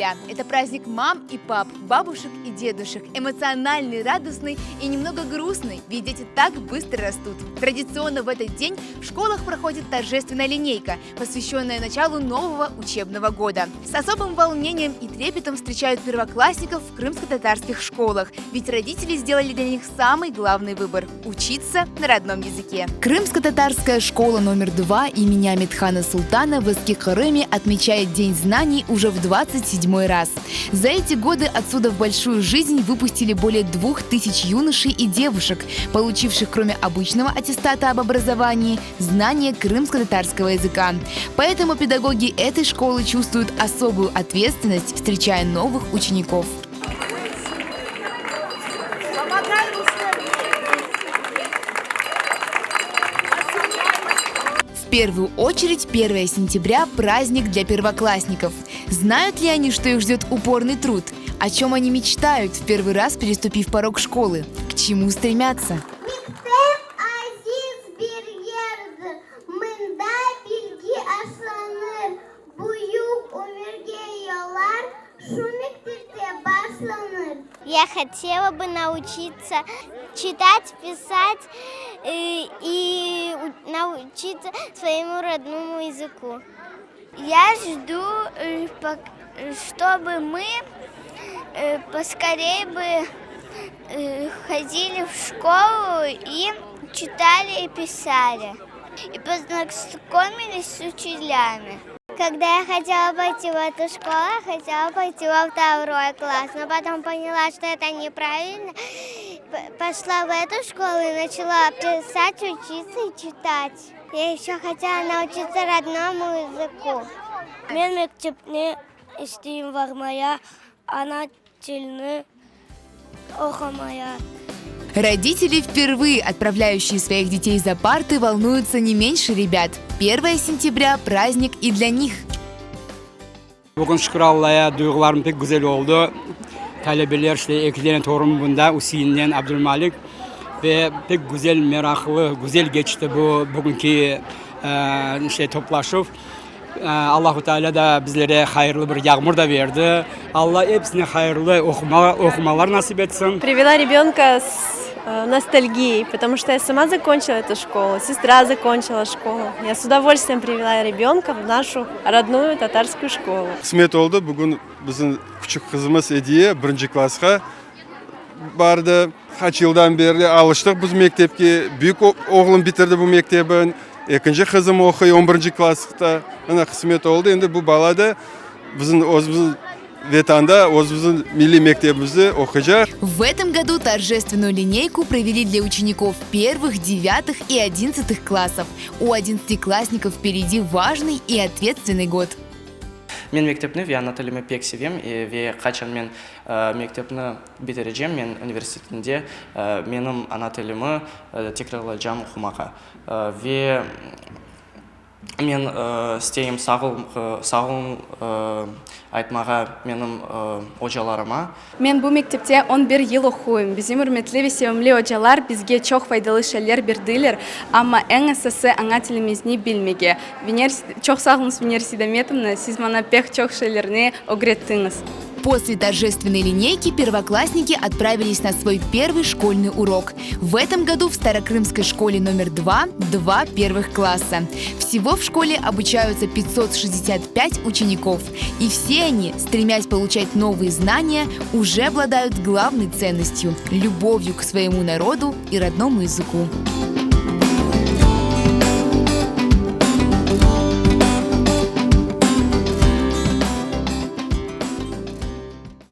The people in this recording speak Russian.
сентября. Это праздник мам и пап, бабушек и дедушек. Эмоциональный, радостный и немного грустный, ведь дети так быстро растут. Традиционно в этот день в школах проходит торжественная линейка, посвященная началу нового учебного года. С особым волнением и трепетом встречают первоклассников в крымско-татарских школах, ведь родители сделали для них самый главный выбор – учиться на родном языке. Крымско-татарская школа номер 2 имени Амитхана Султана в Эски-Кырыме отмечает День знаний уже в 27-й раз. За эти годы отсюда в большую жизнь выпустили более 2000 юношей и девушек, получивших кроме обычного аттестата об образовании знания крымско-татарского языка. Поэтому педагоги этой школы чувствуют особую ответственность, встречая новых учеников. В первую очередь 1 сентября – праздник для первоклассников. Знают ли они, что их ждет упорный труд? О чем они мечтают, в первый раз переступив порог школы? К чему стремятся? Я хотела бы научиться читать, писать и научиться своему родному языку. Я жду, чтобы мы поскорее бы ходили в школу и читали и писали. И познакомились с учителями. Когда я хотела пойти в эту школу, я хотела пойти во 2 класс, но потом поняла, что это неправильно. Пошла в эту школу и начала писать, учиться и читать. Я еще хотела научиться родному языку. Мен мектепне isteyim varmaya, ana tilini okumaya. Родители, впервые отправляющие своих детей за парты, волнуются не меньше ребят. 1 сентября – праздник и для них. Bugün şükür Allah'a duygularım pek güzel oldu. Talebeler işte ekleyen torun bunda Hüseyin'den Abdülmalik ve pek güzel meraklı, güzel geçti bu bugünkü toplaşıp. Allahu Teala da bizlere hayırlı bir yağmur da verdi. Allah hepsine hayırlı okumalar nasip etsin. Привела ребенка с ностальгией, потому что я сама закончила эту школу, сестра закончила школу. Я с удовольствием привела ребенка в нашу родную татарскую школу. Kısmet oldu. Bugün bizim küçük kızımız Ediye 1. klasga bardı. Kaç yıldan beri alıştık biz mektepke. Büyük oğlum bitirdi bu mektebin. İkinci kızım okuyor 11. klasda. Ana kısmet oldu. Şimdi bu bala da bizim Ветанда, o'zimizning milliy mektebimizda o'qiydi. В этом году торжественную линейку провели для учеников 1, 9 и 11 классов. У 11-классников впереди важный и ответственный год. Мен мектепні ана тілімі пек sevем ve қачан мен мектепні бітірeceğim, мен университетінде менің ана тілімі текрарлайжам оқымаға. Ve мен істейм сағын айтмаға менің hocаларыма. Мен бұл мектепте 11 ел оқуым. Bizim hürmetli ve sevimli hocalar bizge çok faydalı şeyler berdiler, ama en esası ana tilimizni bilmege. Çok sağ olun университетімне, siz bana pek çok şeylerini öğrettiniz. После торжественной линейки первоклассники отправились на свой первый школьный урок. В этом году в Старокрымской школе номер 2 2 первых класса. Всего в школе обучаются 565 учеников. И все они, стремясь получать новые знания, уже обладают главной ценностью – любовью к своему народу и родному языку.